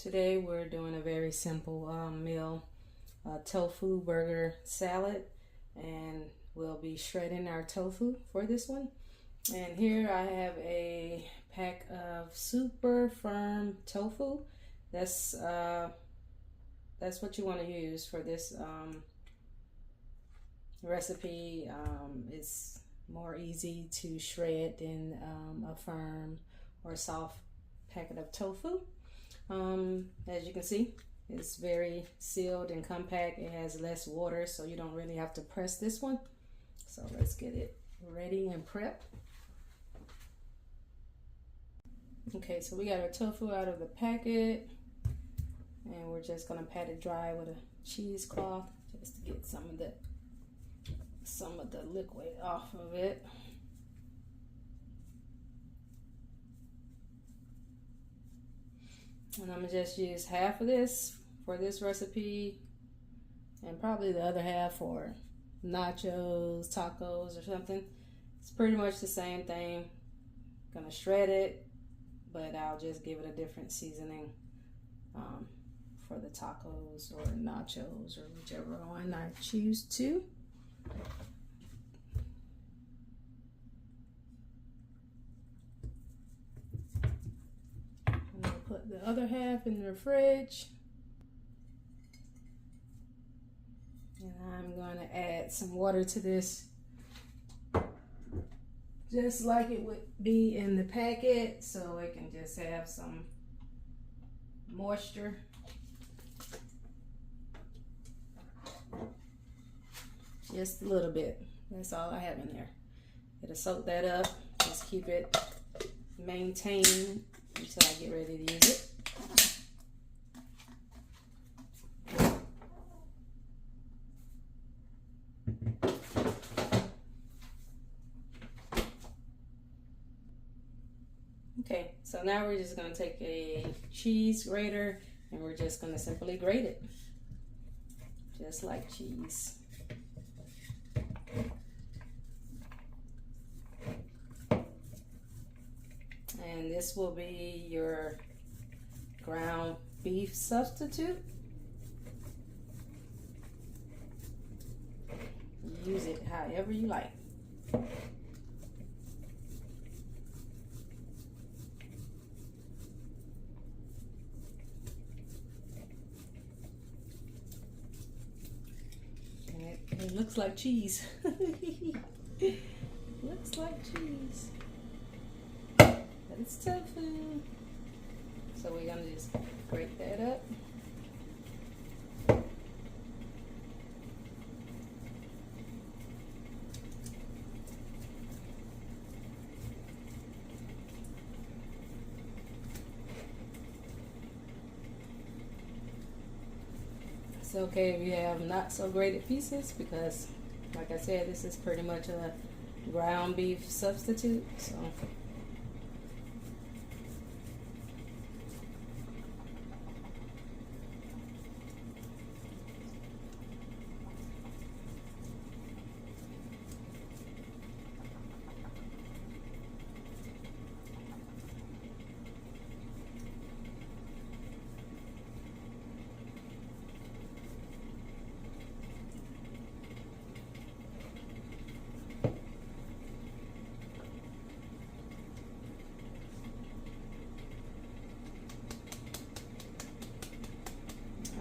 Today we're doing a very simple meal, tofu burger salad, and we'll be shredding our tofu for this one. And here I have a pack of super firm tofu. That's what you want to use for this recipe. It's more easy to shred than a firm or soft packet of tofu. As you can see, it's very sealed and compact. It has less water, so you don't really have to press this one. So let's get it ready and prepped. Okay, so we got our tofu out of the packet, and we're just gonna pat it dry with a cheesecloth just to get some of the liquid off of it. And I'm gonna just use half of this for this recipe and probably the other half for nachos, tacos, or something. It's pretty much the same thing. Gonna shred it, but I'll just give it a different seasoning for the tacos or nachos or whichever one I choose to. Put the other half in the fridge, and I'm going to add some water to this, just like it would be in the packet, so it can just have some moisture. Just a little bit. That's all I have in there. It'll soak that up. Just keep it maintained until I get ready to use it. Okay, so now we're just going to take a cheese grater and we're just going to simply grate it, just like cheese. And this will be your ground beef substitute. Use it however you like. And it looks like cheese. Looks like cheese. It's tofu. So we're gonna just grate that up. It's okay if you have not so grated pieces because, like I said, this is pretty much a ground beef substitute. So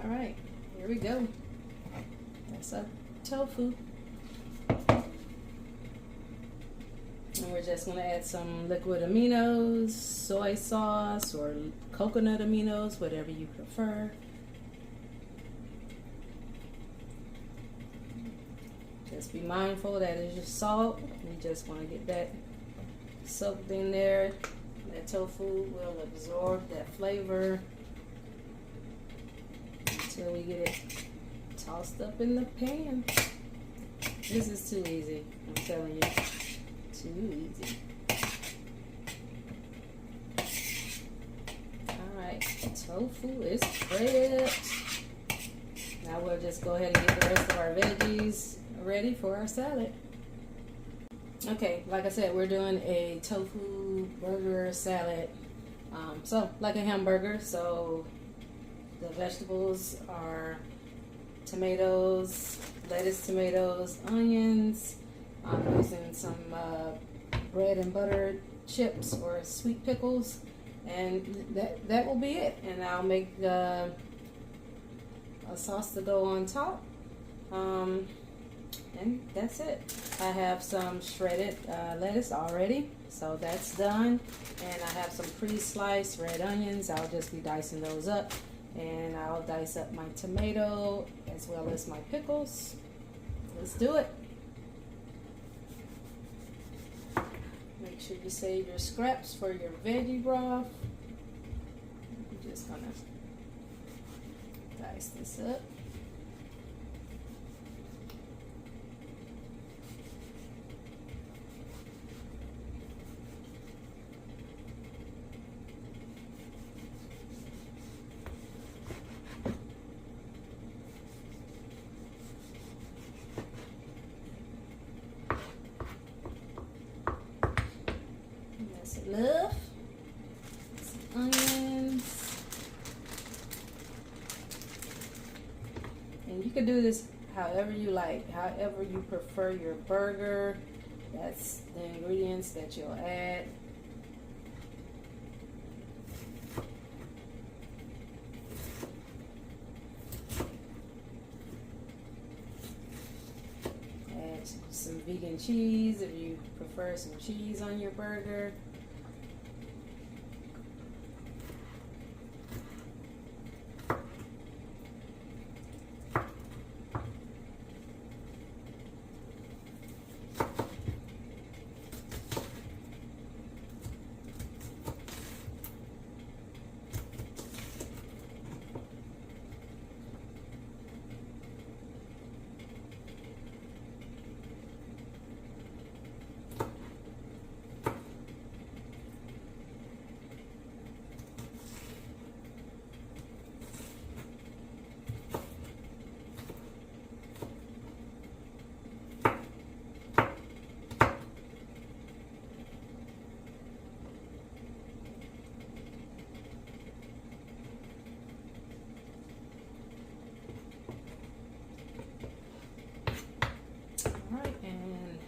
all right, here we go. That's our tofu. And we're just going to add some liquid aminos, soy sauce, or coconut aminos, whatever you prefer. Just be mindful that it's just salt. You just want to get that soaked in there. That tofu will absorb that flavor until we get it tossed up in the pan. This is too easy, I'm telling you. Too easy. Alright, tofu is prepped. Now we'll just go ahead and get the rest of our veggies ready for our salad. Okay, like I said, we're doing a tofu burger salad. So like a hamburger, so The vegetables are tomatoes, lettuce, tomatoes, onions. I'm using some bread and butter chips or sweet pickles, and that will be it. And I'll make a sauce to go on top, and that's it. I have some shredded lettuce already, so that's done. And I have some pre-sliced red onions. I'll just be dicing those up, and I'll dice up my tomato as well as my pickles. Let's do it. Make sure you save your scraps for your veggie broth. I'm just gonna dice this up. Love some onions, and you can do this however you like, however you prefer your burger. That's the ingredients that you'll add. Add some vegan cheese if you prefer some cheese on your burger. Alright, and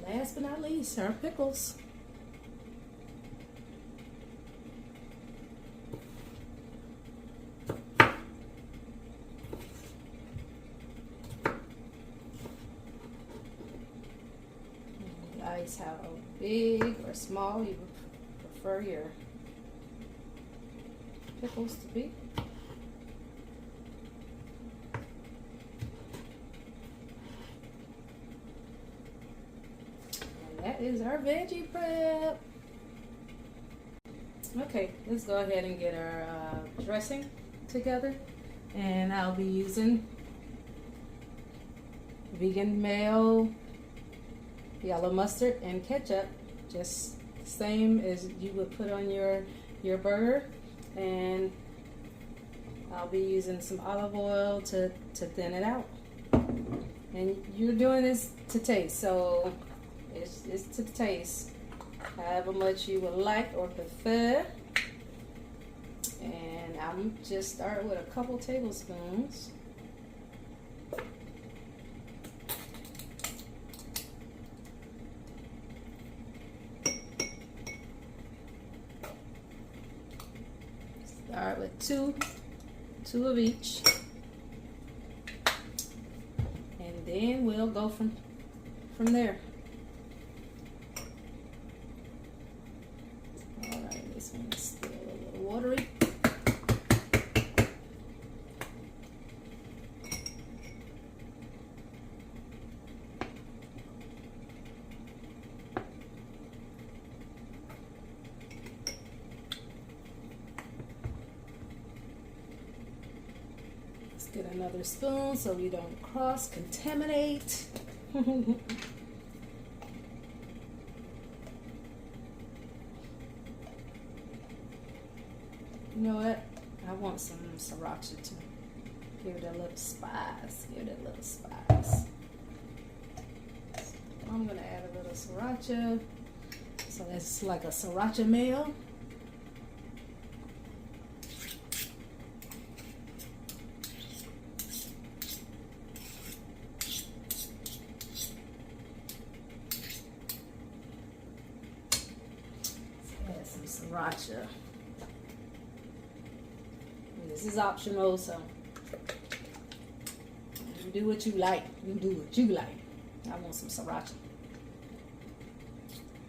last but not least, our pickles. Dice how big or small you would prefer your pickles to be. That is our veggie prep. Okay, let's go ahead and get our dressing together. And I'll be using vegan mayo, yellow mustard, and ketchup, just the same as you would put on your burger. And I'll be using some olive oil to thin it out. And you're doing this to taste, so it's to taste, however much you would like or prefer. And I'm just starting with a couple tablespoons. Start with two of each, and then we'll go from there. All right, this one is still a little watery. Get another spoon so we don't cross-contaminate. You know what? I want some Sriracha to give it a little spice. Give it a little spice. So I'm going to add a little Sriracha. So that's like a Sriracha mayo. Sriracha. And this is optional, so you do what you like. You do what you like. I want some Sriracha.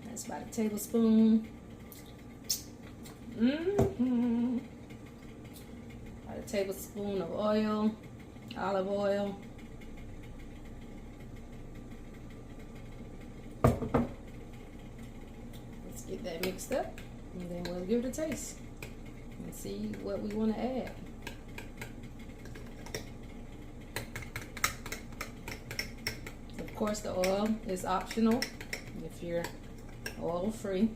That's about a tablespoon. About a tablespoon of oil, olive oil. Let's get that mixed up, and then we'll give it a taste and see what we want to add. Of course, the oil is optional if you're oil free.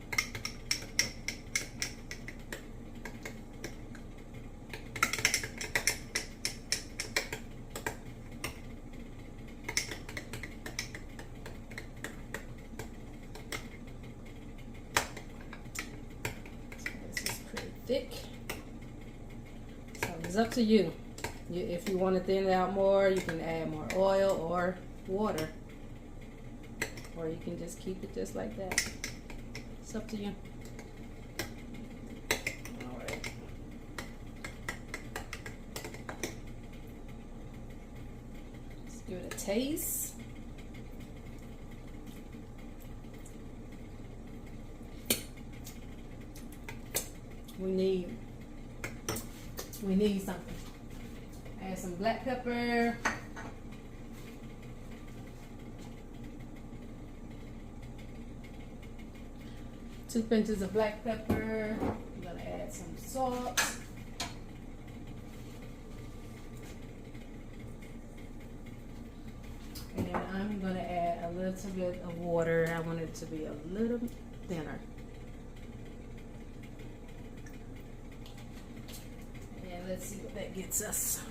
Thick. So it's up to you. If you want to thin it out more, you can add more oil or water, or you can just keep it just like that. It's up to you. All right. Let's give it a taste. We need something. Add some black pepper. Two pinches of black pepper. I'm gonna add some salt. And I'm gonna add a little bit of water. I want it to be a little thinner. Let's see what that gets us.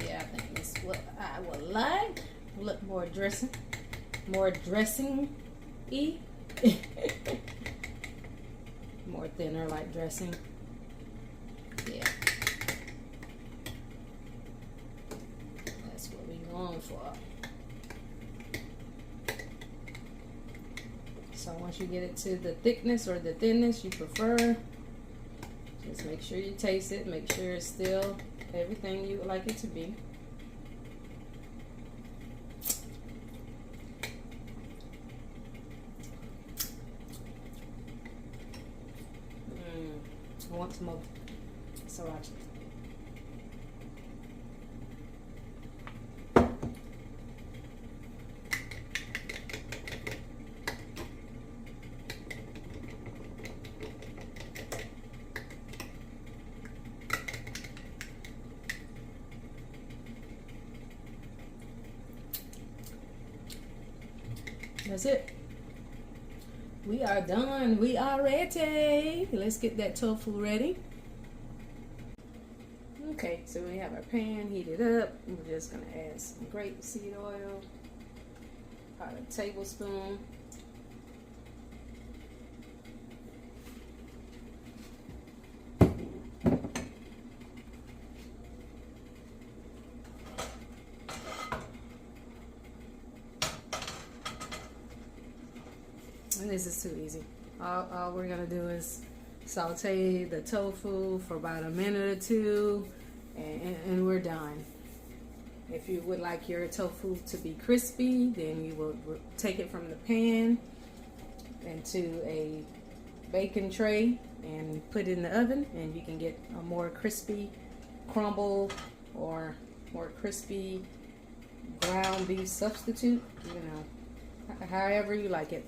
Yeah, I think that's what I would like. Look more dressing. More dressing-y. More thinner like dressing. Yeah. For. So once you get it to the thickness or the thinness you prefer, just make sure you taste it. Make sure it's still everything you would like it to be. I want some more Sriracha. That's it. We are done. We are ready. Let's get that tofu ready. Okay, so we have our pan heated up. We're just gonna add some grapeseed oil, about a tablespoon. And this is too easy. All we're gonna do is saute the tofu for about a minute or two, and we're done. If you would like your tofu to be crispy, then you will take it from the pan into a baking tray and put it in the oven, and you can get a more crispy crumble or more crispy ground beef substitute, you know, however you like it.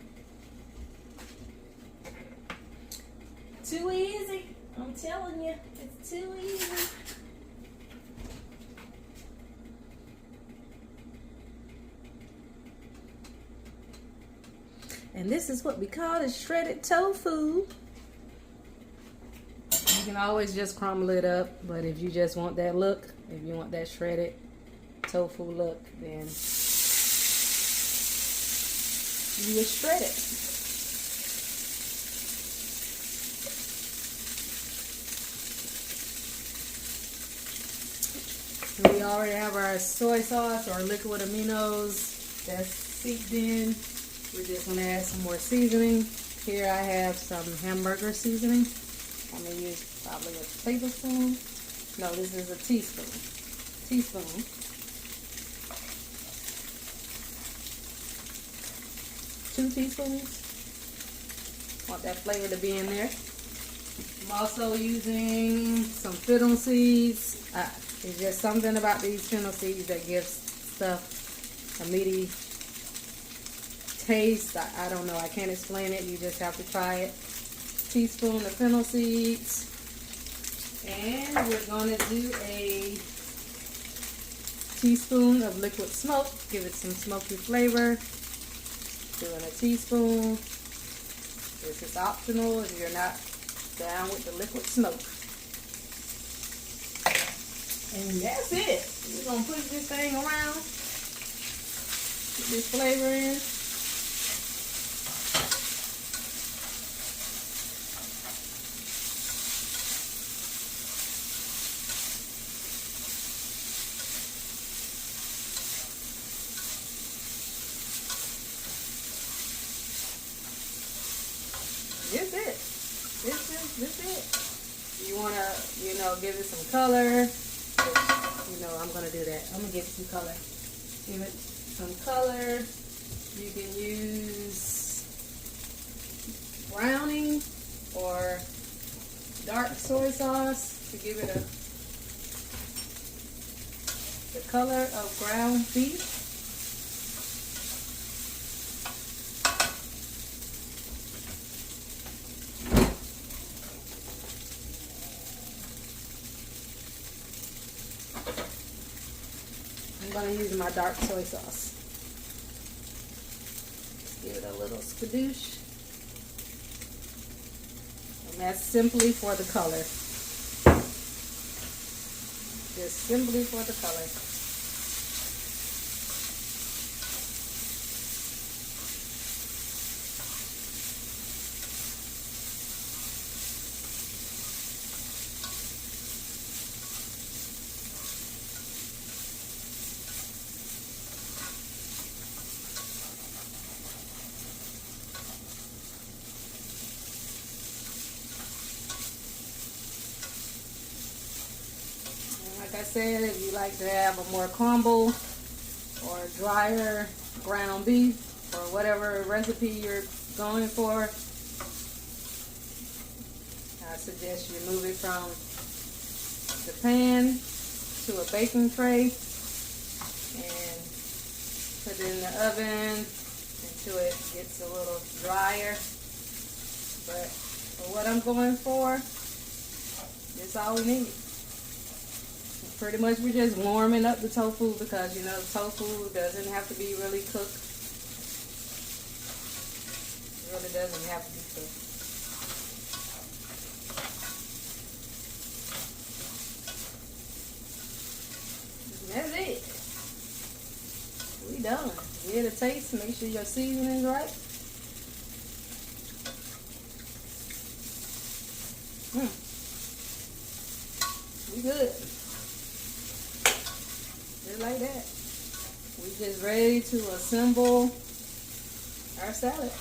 Too easy. I'm telling you, it's too easy. And this is what we call the shredded tofu. You can always just crumble it up, but if you just want that look, if you want that shredded tofu look, then you would shred it. We already have our soy sauce or liquid aminos that's seeped in. We're just going to add some more seasoning. Here I have some hamburger seasoning. I'm going to use probably a tablespoon. No, this is a teaspoon. Teaspoon. Two teaspoons. Want that flavor to be in there. I'm also using some fennel seeds. It's just something about these fennel seeds that gives stuff a meaty taste. I don't know. I can't explain it. You just have to try it. Teaspoon of fennel seeds. And we're going to do a teaspoon of liquid smoke. Give it some smoky flavor. Doing a teaspoon. This is optional if you're not down with the liquid smoke. And that's it. We're going to push this thing around. Put this flavor in. This it. This it. You want to, give it some color. I'm going to do that. I'm going to give it some color. Give it some color. You can use browning or dark soy sauce to give it the color of ground beef. I'm going to use my dark soy sauce. Give it a little skadoosh. And that's simply for the color. Just simply for the color. Like I said, if you like to have a more crumble or drier ground beef or whatever recipe you're going for, I suggest you move it from the pan to a baking tray and put it in the oven until it gets a little drier. But for what I'm going for, that's all we need. Pretty much we're just warming up the tofu because, tofu doesn't have to be really cooked. It really doesn't have to be cooked. That's it. We done. Get a taste. Make sure your seasoning's right. We good. Just like that. We just ready to assemble our salad.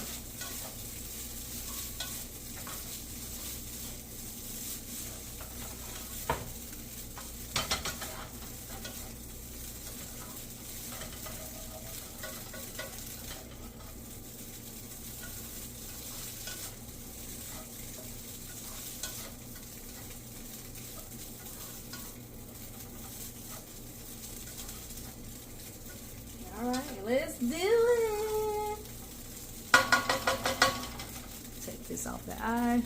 Let's do it. Take this off the eye.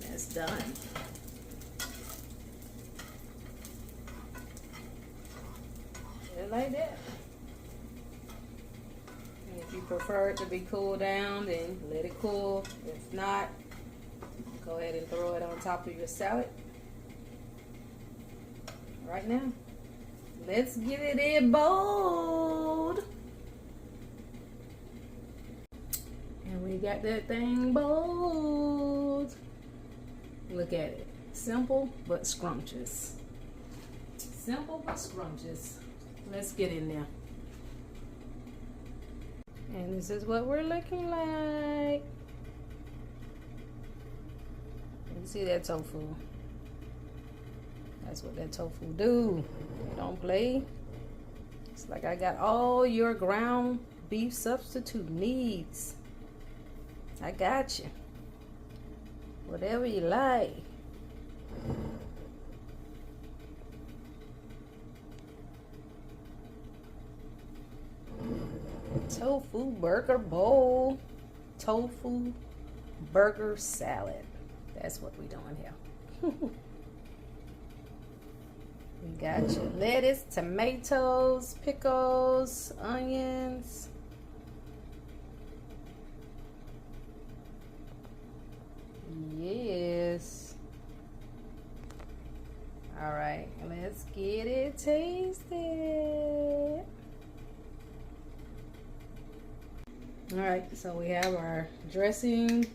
That's done. Just like that. And if you prefer it to be cooled down, then let it cool. If not, go ahead and throw it on top of your salad right now. Let's get it in bold. And we got that thing bold. Look at it. Simple but scrumptious. Simple but scrumptious. Let's get in there. And this is what we're looking like. You see that tofu? That's what that tofu do. Don't play. It's like I got all your ground beef substitute needs. I got you. Whatever you like. Tofu burger bowl. Tofu burger salad. That's what we doing here. We got your lettuce, tomatoes, pickles, onions. Yes. All right, let's get it tasted. All right, so we have our dressing,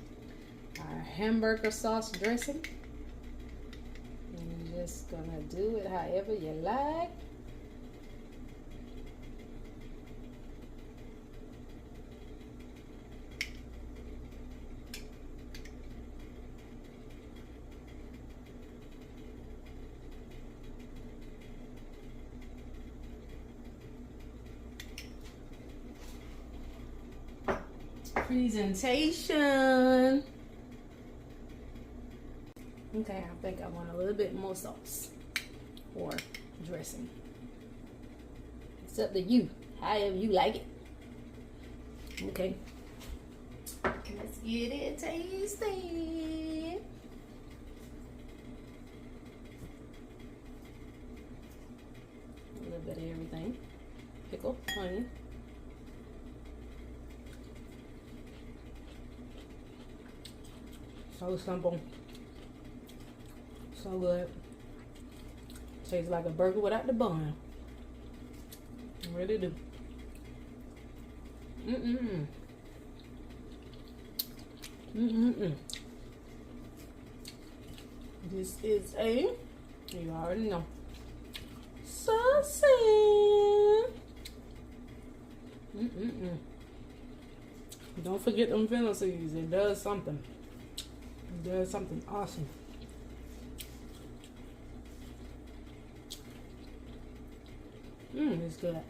our hamburger sauce dressing. And you're just gonna do it however you like. Presentation. Okay, I think I want a little bit more sauce or dressing. It's up to you, however you like it. Okay, let's get it tasted. A little bit of everything. Pickle, onion. So simple, so good. Tastes like a burger without the bun. Really do. This is a, you already know, sausage. Don't forget them fennel seeds. It does something. There's something awesome. It's good.